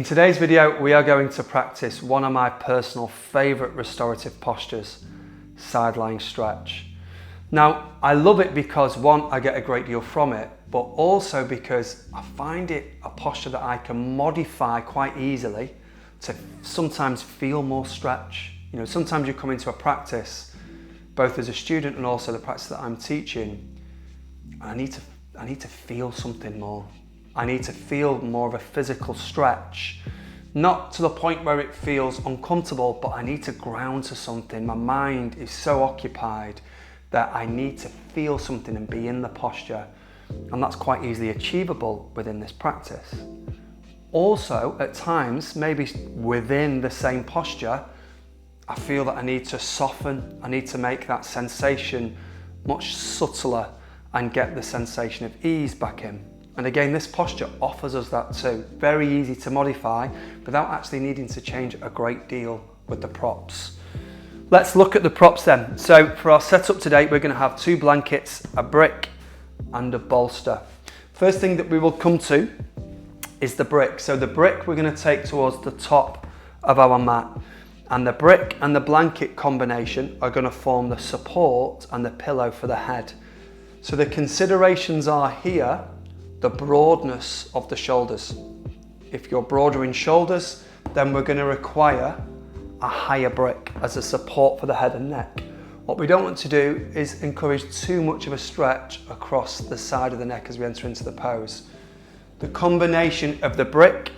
today's video, we are going to practice one of my personal favourite restorative postures, side lying stretch. Now, I love it because one, I get a great deal from it, but also because I find it a posture that I can modify quite easily to sometimes feel more stretch. You know, sometimes you come into a practice, both as a student and also the practice that I'm teaching, and I need to feel something more. I need to feel more of a physical stretch, not to the point where it feels uncomfortable, but I need to ground to something. My mind is so occupied that I need to feel something and be in the posture, and that's quite easily achievable within this practice. Also, at times, maybe within the same posture, I feel that I need to soften, I need to make that sensation much subtler and get the sensation of ease back in. And again, this posture offers us that too. Very easy to modify without actually needing to change a great deal with the props. Let's look at the props then. So for our setup today, we're going to have 2 blankets, a brick and a bolster. First thing that we will come to is the brick. So the brick we're going to take towards the top of our mat, and the brick and the blanket combination are going to form the support and the pillow for the head. So the considerations are here, the broadness of the shoulders. If you're broader in shoulders, then we're going to require a higher brick as a support for the head and neck. What we don't want to do is encourage too much of a stretch across the side of the neck as we enter into the pose. The combination of the brick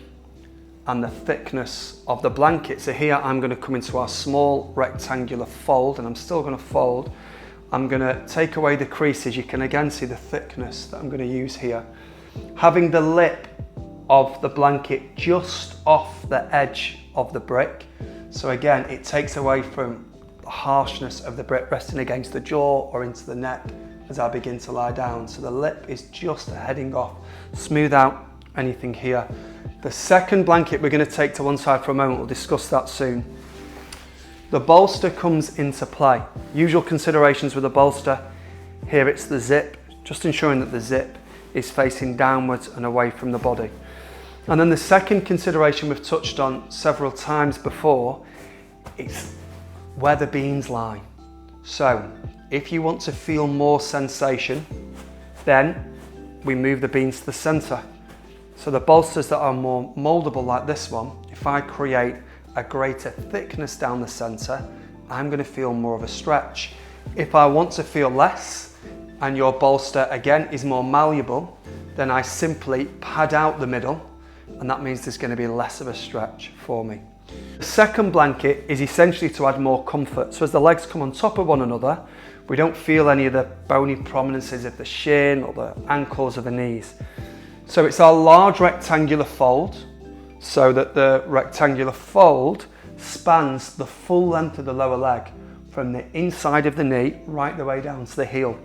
and the thickness of the blanket. So here I'm going to come into our small rectangular fold, and I'm still going to fold. I'm going to take away the creases. You can again see the thickness that I'm going to use here. Having the lip of the blanket just off the edge of the brick. So again, it takes away from the harshness of the brick resting against the jaw or into the neck as I begin to lie down. So the lip is just heading off. Smooth out anything here. The second blanket we're going to take to one side for a moment. We'll discuss that soon. The bolster comes into play. Usual considerations with the bolster. Here it's the zip, just ensuring that the zip is facing downwards and away from the body. And then the second consideration we've touched on several times before is where the beans lie. So if you want to feel more sensation, then we move the beans to the center. So the bolsters that are more moldable like this one, if I create a greater thickness down the center, I'm going to feel more of a stretch. If I want to feel less, and your bolster again is more malleable, then I simply pad out the middle, and that means there's going to be less of a stretch for me. The second blanket is essentially to add more comfort. So as the legs come on top of one another, we don't feel any of the bony prominences of the shin or the ankles or the knees. So it's our large rectangular fold, so that the rectangular fold spans the full length of the lower leg from the inside of the knee right the way down to the heel.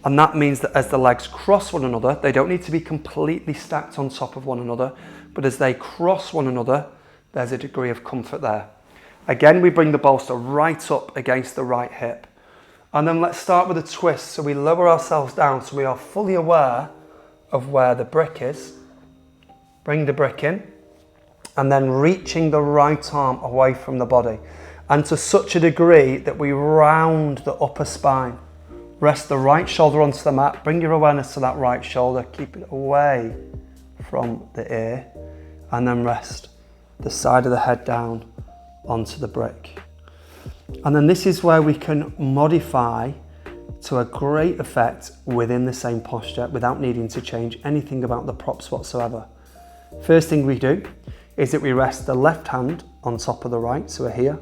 And that means that as the legs cross one another, they don't need to be completely stacked on top of one another, but as they cross one another, there's a degree of comfort there. Again, we bring the bolster right up against the right hip. And then let's start with a twist. So we lower ourselves down so we are fully aware of where the brick is. Bring the brick in, and then reaching the right arm away from the body. And to such a degree that we round the upper spine. Rest the right shoulder onto the mat, bring your awareness to that right shoulder, keep it away from the ear, and then rest the side of the head down onto the brick. And then this is where we can modify to a great effect within the same posture without needing to change anything about the props whatsoever. First thing we do is that we rest the left hand on top of the right, so we're here.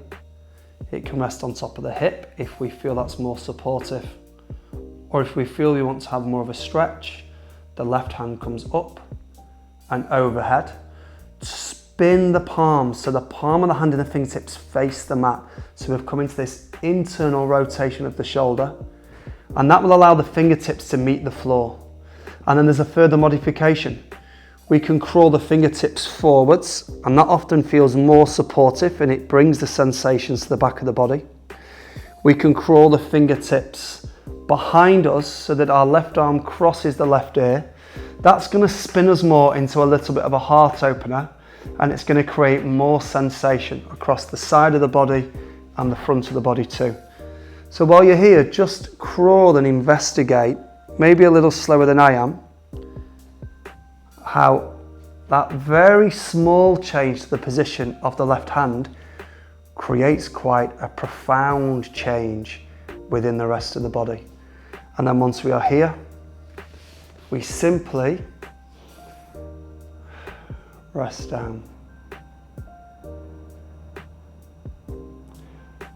It can rest on top of the hip if we feel that's more supportive. Or if we feel we want to have more of a stretch, the left hand comes up and overhead. Spin the palms, so the palm of the hand and the fingertips face the mat. So we've come into this internal rotation of the shoulder, and that will allow the fingertips to meet the floor. And then there's a further modification. We can crawl the fingertips forwards, and that often feels more supportive and it brings the sensations to the back of the body. We can crawl the fingertips behind us so that our left arm crosses the left ear. That's going to spin us more into a little bit of a heart opener, and it's going to create more sensation across the side of the body and the front of the body too. So while you're here, just crawl and investigate, maybe a little slower than I am, how that very small change to the position of the left hand creates quite a profound change within the rest of the body. And then once we are here, we simply rest down.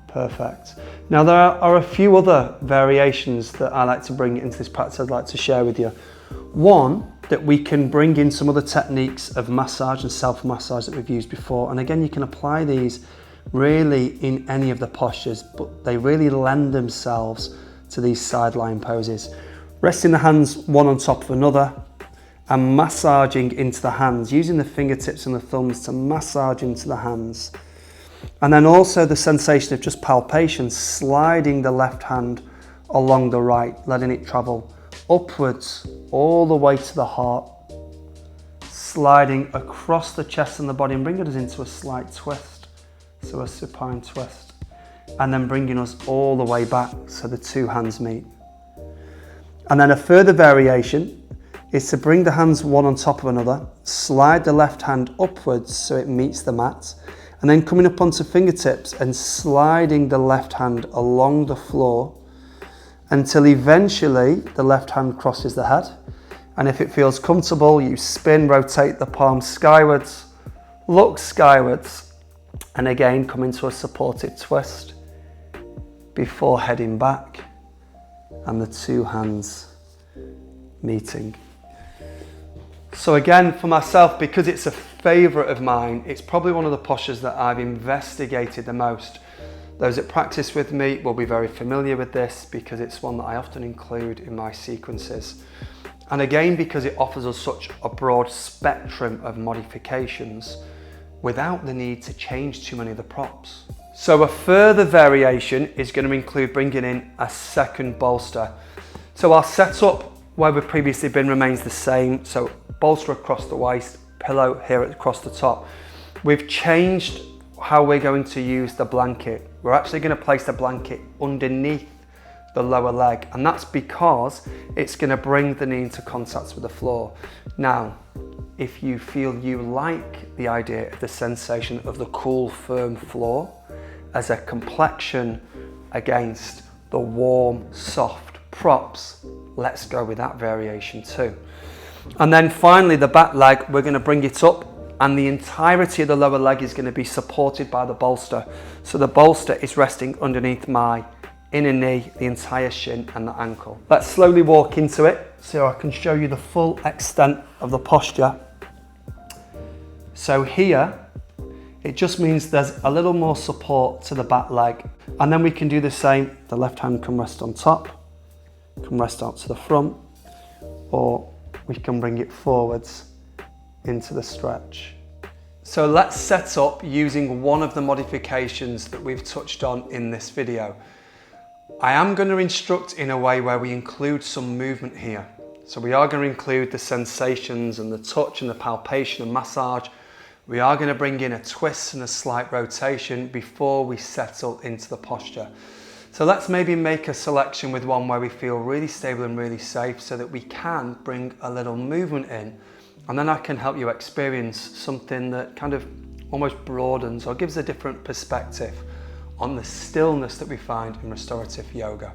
Perfect. Now there are a few other variations that I like to bring into this practice I'd like to share with you. One, that we can bring in some other techniques of massage and self-massage that we've used before. And again, you can apply these really in any of the postures, but they really lend themselves to these side lying poses. Resting the hands one on top of another and massaging into the hands, using the fingertips and the thumbs to massage into the hands. And then also the sensation of just palpation, sliding the left hand along the right, letting it travel upwards all the way to the heart, sliding across the chest and the body and bringing us into a slight twist, so a supine twist, and then bringing us all the way back so the two hands meet. And then a further variation is to bring the hands one on top of another, slide the left hand upwards so it meets the mat, and then coming up onto fingertips and sliding the left hand along the floor until eventually the left hand crosses the head. And if it feels comfortable, you spin, rotate the palms skywards, look skywards, and again come into a supported twist before heading back and the two hands meeting. So again, for myself, because it's a favourite of mine, it's probably one of the postures that I've investigated the most. Those that practice with me will be very familiar with this because it's one that I often include in my sequences. And again, because it offers us such a broad spectrum of modifications without the need to change too many of the props. So a further variation is going to include bringing in a second bolster. So our setup where we've previously been remains the same. So bolster across the waist, pillow here across the top. We've changed how we're going to use the blanket. We're actually going to place the blanket underneath the lower leg, and that's because it's going to bring the knee into contact with the floor. Now, if you feel you like the idea of the sensation of the cool, firm floor as a complexion against the warm, soft props, let's go with that variation too. And then finally, the back leg, we're going to bring it up, and the entirety of the lower leg is going to be supported by the bolster. So the bolster is resting underneath my inner knee, the entire shin and the ankle. Let's slowly walk into it so I can show you the full extent of the posture. So here, it just means there's a little more support to the back leg. And then we can do the same. The left hand can rest on top, can rest out to the front, or we can bring it forwards into the stretch. So let's set up using one of the modifications that we've touched on in this video. I am going to instruct in a way where we include some movement here. So we are going to include the sensations and the touch and the palpation and massage. We are going to bring in a twist and a slight rotation before we settle into the posture. So let's maybe make a selection with one where we feel really stable and really safe so that we can bring a little movement in. And then I can help you experience something that kind of almost broadens or gives a different perspective on the stillness that we find in restorative yoga.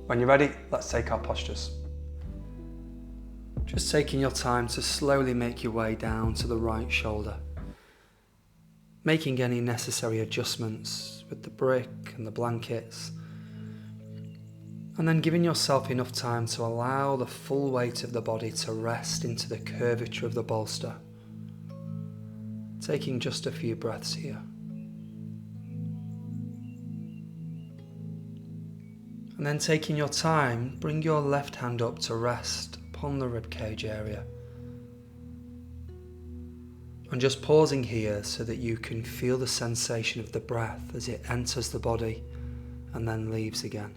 When you're ready, let's take our postures. Just taking your time to slowly make your way down to the right shoulder. Making any necessary adjustments with the brick and the blankets. And then giving yourself enough time to allow the full weight of the body to rest into the curvature of the bolster. Taking just a few breaths here. And then taking your time, bring your left hand up to rest upon the ribcage area. And just pausing here so that you can feel the sensation of the breath as it enters the body and then leaves again.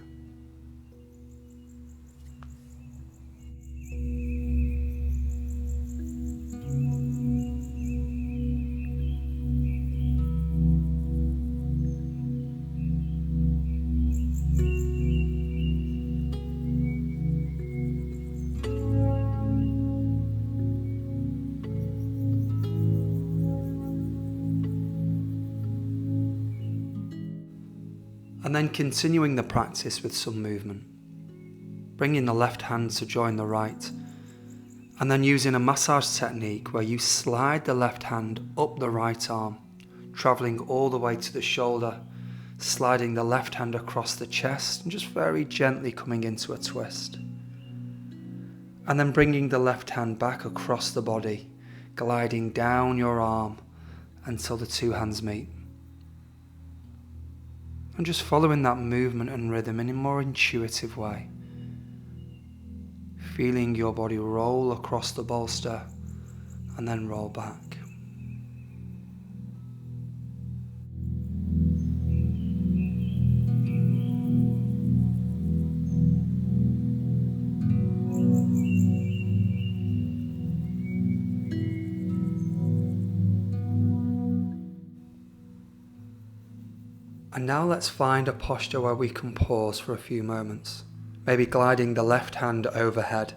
And then continuing the practice with some movement. Bringing the left hand to join the right. And then using a massage technique where you slide the left hand up the right arm, travelling all the way to the shoulder, sliding the left hand across the chest and just very gently coming into a twist. And then bringing the left hand back across the body, gliding down your arm until the two hands meet. And just following that movement and rhythm in a more intuitive way. Feeling your body roll across the bolster and then roll back. And now let's find a posture where we can pause for a few moments. Maybe gliding the left hand overhead,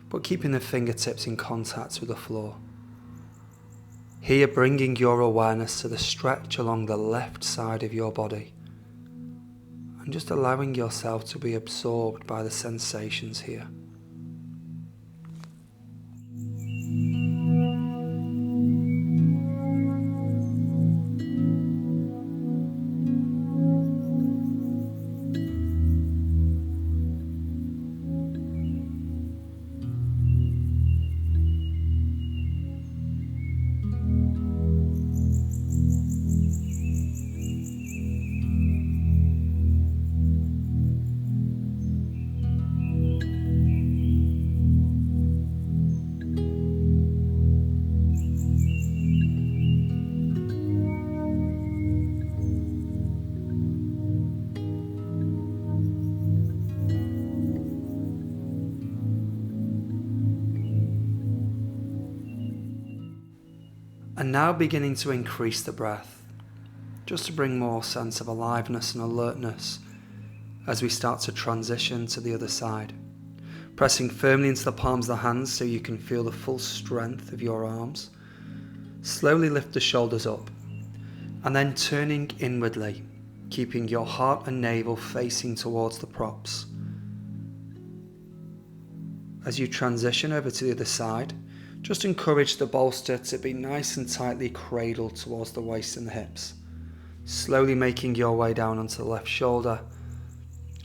but keeping the fingertips in contact with the floor. Here, bringing your awareness to the stretch along the left side of your body, and just allowing yourself to be absorbed by the sensations here. And now beginning to increase the breath, just to bring more sense of aliveness and alertness as we start to transition to the other side. Pressing firmly into the palms of the hands so you can feel the full strength of your arms. Slowly lift the shoulders up and then turning inwardly, keeping your heart and navel facing towards the props. As you transition over to the other side, just encourage the bolster to be nice and tightly cradled towards the waist and the hips. Slowly making your way down onto the left shoulder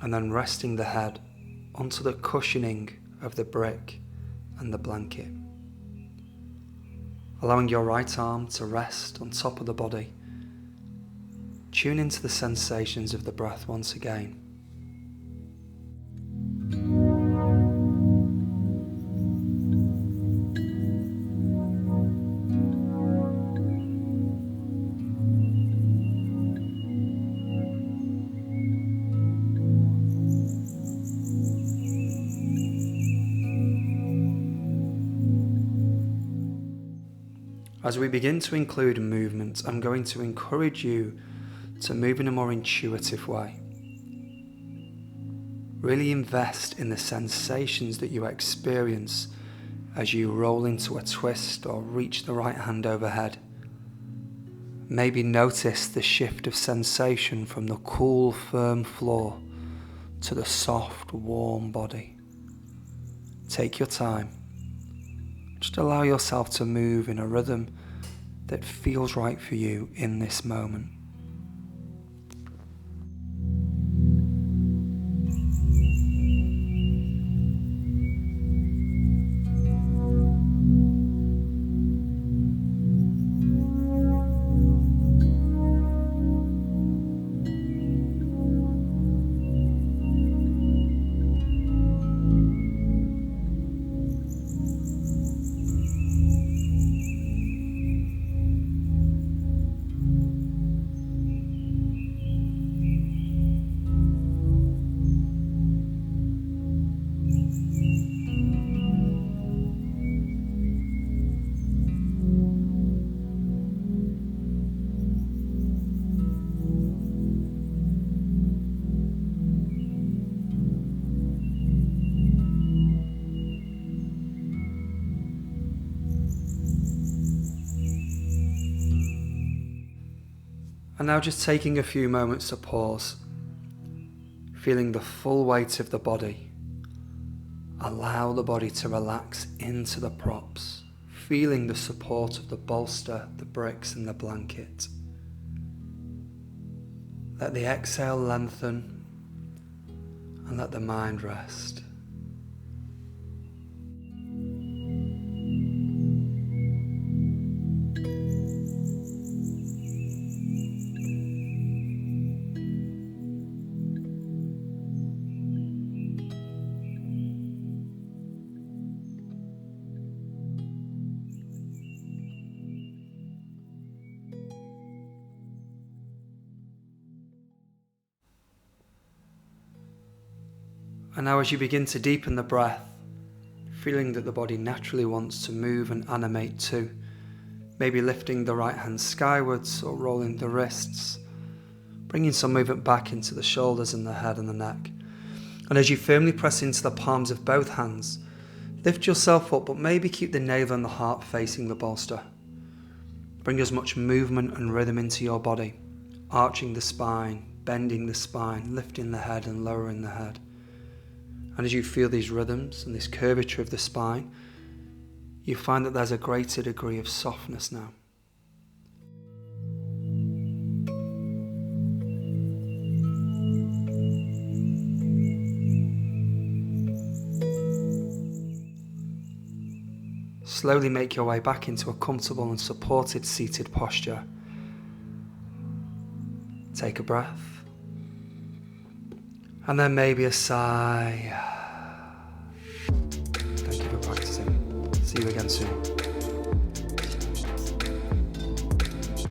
and then resting the head onto the cushioning of the brick and the blanket. Allowing your right arm to rest on top of the body. Tune into the sensations of the breath once again. As we begin to include movement, I'm going to encourage you to move in a more intuitive way. Really invest in the sensations that you experience as you roll into a twist or reach the right hand overhead. Maybe notice the shift of sensation from the cool, firm floor to the soft, warm body. Take your time. Just allow yourself to move in a rhythm that feels right for you in this moment. And now just taking a few moments to pause feeling the full weight of the body. Allow the body to relax into the props, feeling the support of the bolster, the bricks and the blanket. Let the exhale lengthen and let the mind rest. And now as you begin to deepen the breath, feeling that the body naturally wants to move and animate too, maybe lifting the right hand skywards or rolling the wrists, bringing some movement back into the shoulders and the head and the neck. And as you firmly press into the palms of both hands, lift yourself up, but maybe keep the navel and the heart facing the bolster. Bring as much movement and rhythm into your body, arching the spine, bending the spine, lifting the head and lowering the head. And as you feel these rhythms and this curvature of the spine, you find that there's a greater degree of softness now. Slowly make your way back into a comfortable and supported seated posture. Take a breath. And then maybe a sigh. Thank you for practicing. See you again soon.